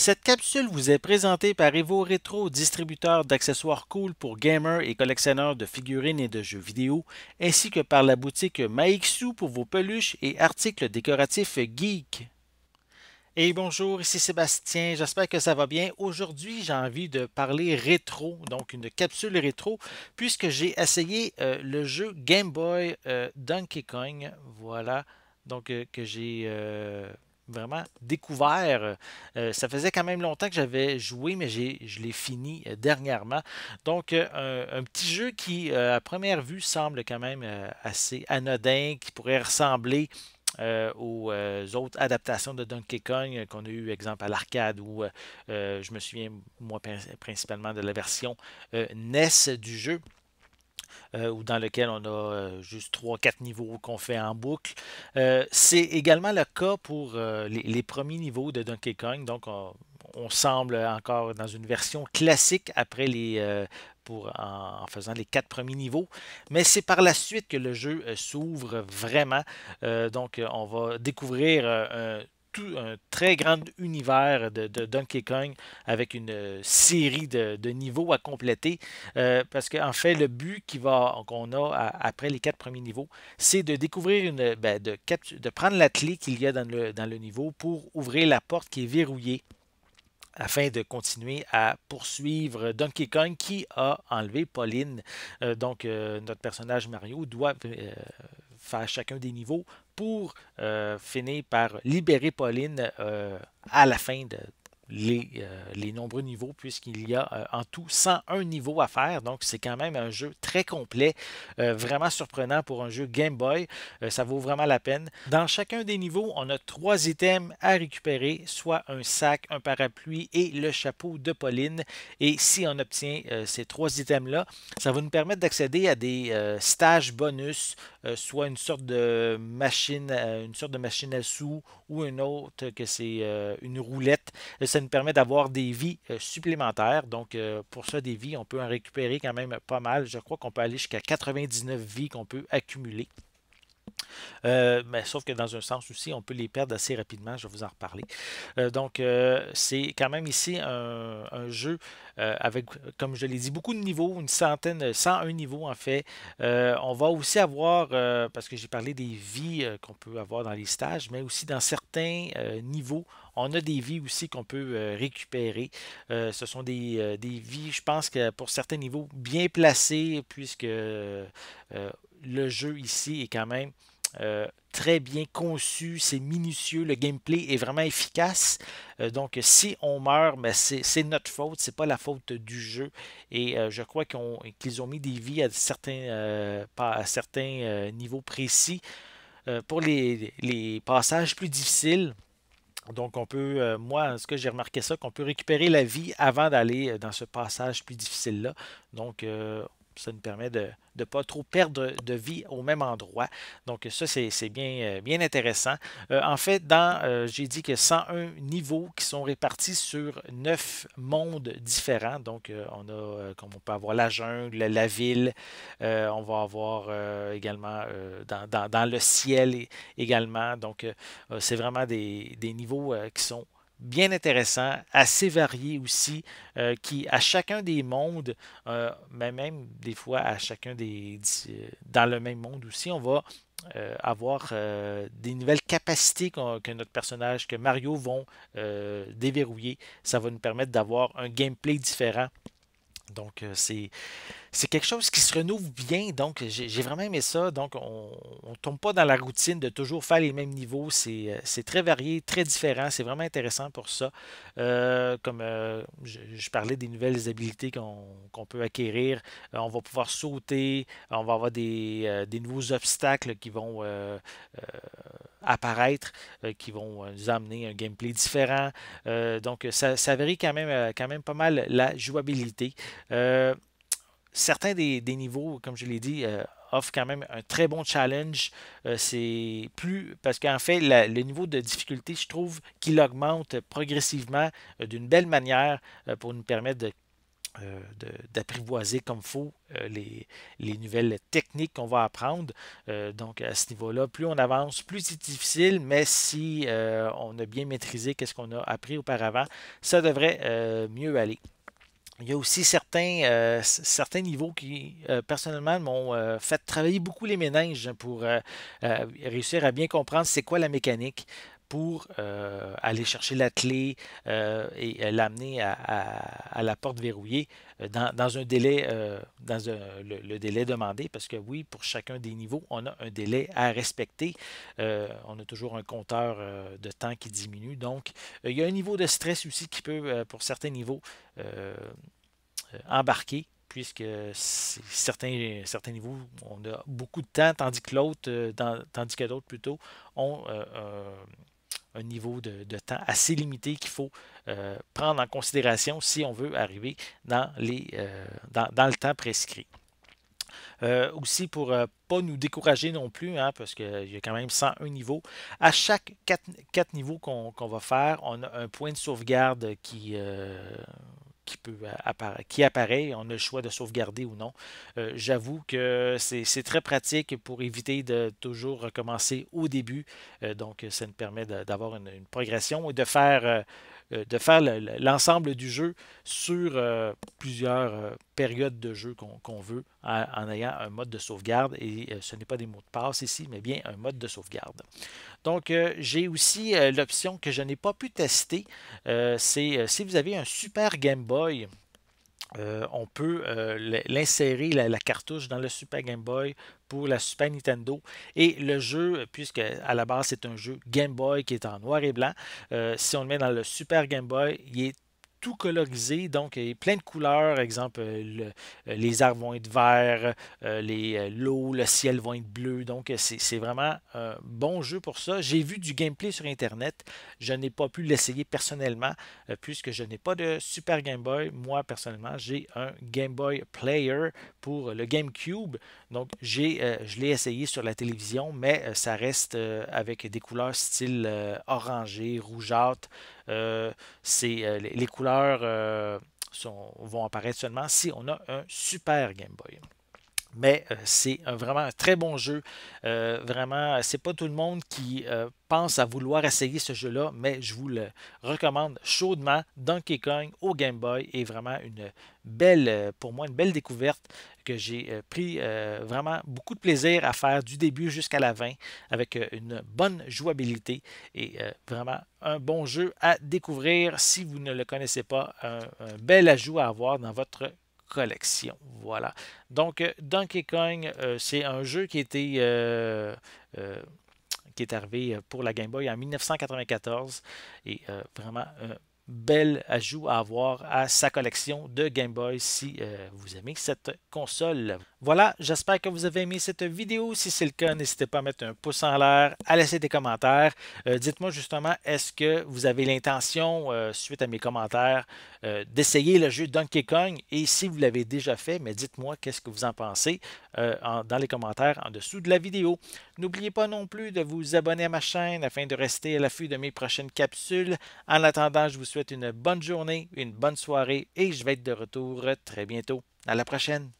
Cette capsule vous est présentée par Evo Retro, distributeur d'accessoires cool pour gamers et collectionneurs de figurines et de jeux vidéo, ainsi que par la boutique Maixu pour vos peluches et articles décoratifs geek. Et bonjour, ici Sébastien, j'espère que ça va bien. Aujourd'hui, j'ai envie de parler rétro, donc une capsule rétro, puisque j'ai essayé le jeu Game Boy Donkey Kong, voilà, donc que j'ai vraiment découvert. Ça faisait quand même longtemps que j'avais joué, mais je l'ai fini dernièrement. Donc, un petit jeu qui, à première vue, semble quand même assez anodin, qui pourrait ressembler aux autres adaptations de Donkey Kong qu'on a eu, exemple, à l'arcade, où je me souviens, moi, principalement de la version NES du jeu. Ou dans lequel on a juste trois quatre niveaux qu'on fait en boucle. C'est également le cas pour les premiers niveaux de Donkey Kong. Donc, on semble encore dans une version classique après en faisant les quatre premiers niveaux. Mais c'est par la suite que le jeu s'ouvre vraiment. Donc, on va découvrir un très grand univers de Donkey Kong avec une série de niveaux à compléter. Parce qu'en fait, le but qu'on a après les quatre premiers niveaux, c'est de découvrir de prendre la clé qu'il y a dans le niveau pour ouvrir la porte qui est verrouillée afin de continuer à poursuivre Donkey Kong qui a enlevé Pauline. Notre personnage Mario doit faire chacun des niveaux pour finir par libérer Pauline à la fin de les nombreux niveaux, puisqu'il y a en tout 101 niveaux à faire. Donc, c'est quand même un jeu très complet, vraiment surprenant pour un jeu Game Boy. Ça vaut vraiment la peine. Dans chacun des niveaux, on a trois items à récupérer, soit un sac, un parapluie et le chapeau de Pauline. Et si on obtient ces trois items-là, ça va nous permettre d'accéder à des stages bonus, soit une sorte de machine à sous ou une autre que c'est une roulette. Ça nous permet d'avoir des vies supplémentaires. Donc, pour ça, des vies, on peut en récupérer quand même pas mal. Je crois qu'on peut aller jusqu'à 99 vies qu'on peut accumuler. Mais sauf que dans un sens aussi, on peut les perdre assez rapidement. Je vais vous en reparler. C'est quand même ici un jeu avec, comme je l'ai dit, beaucoup de niveaux, une centaine, 101 niveaux en fait. On va aussi avoir, parce que j'ai parlé des vies qu'on peut avoir dans les stages, mais aussi dans certains niveaux, on a des vies aussi qu'on peut récupérer. Ce sont des vies, je pense que pour certains niveaux, bien placées, puisque le jeu ici est quand même très bien conçu, c'est minutieux, le gameplay est vraiment efficace. Donc, si on meurt, ben, c'est notre faute, c'est pas la faute du jeu. Et je crois qu'ils ont mis des vies à certains niveaux précis pour les passages plus difficiles. Donc, moi, ce que j'ai remarqué ça, qu'on peut récupérer la vie avant d'aller dans ce passage plus difficile-là. Donc, ça nous permet de ne pas trop perdre de vie au même endroit. Donc, ça, c'est bien intéressant. En fait, j'ai dit que 101 niveaux qui sont répartis sur 9 mondes différents. Donc, comme on peut avoir la jungle, la ville, on va avoir également dans le ciel également. Donc, c'est vraiment des niveaux qui sont bien intéressants, assez variés aussi, qui à chacun des mondes, mais même des fois à dans le même monde aussi, on va avoir des nouvelles capacités que notre personnage, que Mario vont déverrouiller. Ça va nous permettre d'avoir un gameplay différent. Donc, c'est quelque chose qui se renouvelle bien, donc j'ai vraiment aimé ça. Donc, on ne tombe pas dans la routine de toujours faire les mêmes niveaux. C'est très varié, très différent. C'est vraiment intéressant pour ça. Comme je parlais des nouvelles habilités qu'on peut acquérir, on va pouvoir sauter, on va avoir des nouveaux obstacles qui vont apparaître, qui vont nous amener un gameplay différent. Donc, ça varie quand même pas mal la jouabilité. Euh, Certains des niveaux, comme je l'ai dit, offrent quand même un très bon challenge. C'est plus parce qu'en fait, le niveau de difficulté, je trouve qu'il augmente progressivement d'une belle manière pour nous permettre de d'apprivoiser comme il faut les nouvelles techniques qu'on va apprendre. Donc à ce niveau-là, plus on avance, plus c'est difficile, mais si on a bien maîtrisé ce qu'on a appris auparavant, ça devrait mieux aller. Il y a aussi certains niveaux qui, personnellement, m'ont fait travailler beaucoup les méninges pour réussir à bien comprendre c'est quoi la mécanique pour aller chercher la clé et l'amener à la porte verrouillée dans un délai, le délai demandé, parce que oui, pour chacun des niveaux, on a un délai à respecter. On a toujours un compteur de temps qui diminue. Donc, il y a un niveau de stress aussi qui peut, pour certains niveaux, embarquer, puisque certains niveaux, on a beaucoup de temps, tandis que d'autres plutôt ont un niveau de temps assez limité qu'il faut prendre en considération si on veut arriver dans le temps prescrit. Aussi, pour ne pas nous décourager non plus, hein, parce qu'il y a quand même 101 niveaux, à chaque 4 niveaux qu'on va faire, on a un point de sauvegarde qui apparaît. On a le choix de sauvegarder ou non. J'avoue que c'est très pratique pour éviter de toujours recommencer au début. Donc, ça nous permet d'avoir une progression et de faire l'ensemble du jeu sur plusieurs périodes de jeu qu'on veut en ayant un mode de sauvegarde. Et ce n'est pas des mots de passe ici, mais bien un mode de sauvegarde. Donc, j'ai aussi l'option que je n'ai pas pu tester. C'est si vous avez un Super Game Boy, on peut l'insérer, la cartouche, dans le Super Game Boy pour la Super Nintendo. Et le jeu, puisque à la base c'est un jeu Game Boy qui est en noir et blanc, si on le met dans le Super Game Boy, il est tout colorisé, donc il y a plein de couleurs. Exemple, les arbres vont être verts, l'eau, le ciel vont être bleu. Donc, c'est vraiment un bon jeu pour ça. J'ai vu du gameplay sur Internet. Je n'ai pas pu l'essayer personnellement, puisque je n'ai pas de Super Game Boy. Moi, personnellement, j'ai un Game Boy Player pour le GameCube. Donc, je l'ai essayé sur la télévision, mais ça reste avec des couleurs style orangé, rougeâtre. Les couleurs vont apparaître seulement si on a un Super Game Boy. Mais c'est vraiment un très bon jeu. Vraiment, c'est pas tout le monde qui pense à vouloir essayer ce jeu-là, mais je vous le recommande chaudement. Donkey Kong au Game Boy est vraiment pour moi, une belle découverte que j'ai pris vraiment beaucoup de plaisir à faire du début jusqu'à la fin avec une bonne jouabilité et vraiment un bon jeu à découvrir si vous ne le connaissez pas. Un bel ajout à avoir dans votre collection. Voilà. Donc, Donkey Kong, c'est un jeu qui est arrivé pour la Game Boy en 1994 et vraiment un bel ajout à avoir à sa collection de Game Boy si vous aimez cette console. Voilà, j'espère que vous avez aimé cette vidéo. Si c'est le cas, n'hésitez pas à mettre un pouce en l'air, à laisser des commentaires. Dites-moi justement, est-ce que vous avez l'intention, suite à mes commentaires, d'essayer le jeu Donkey Kong? Et si vous l'avez déjà fait, mais dites-moi qu'est-ce que vous en pensez dans les commentaires en dessous de la vidéo. N'oubliez pas non plus de vous abonner à ma chaîne afin de rester à l'affût de mes prochaines capsules. En attendant, je vous souhaite une bonne journée, une bonne soirée et je vais être de retour très bientôt. À la prochaine!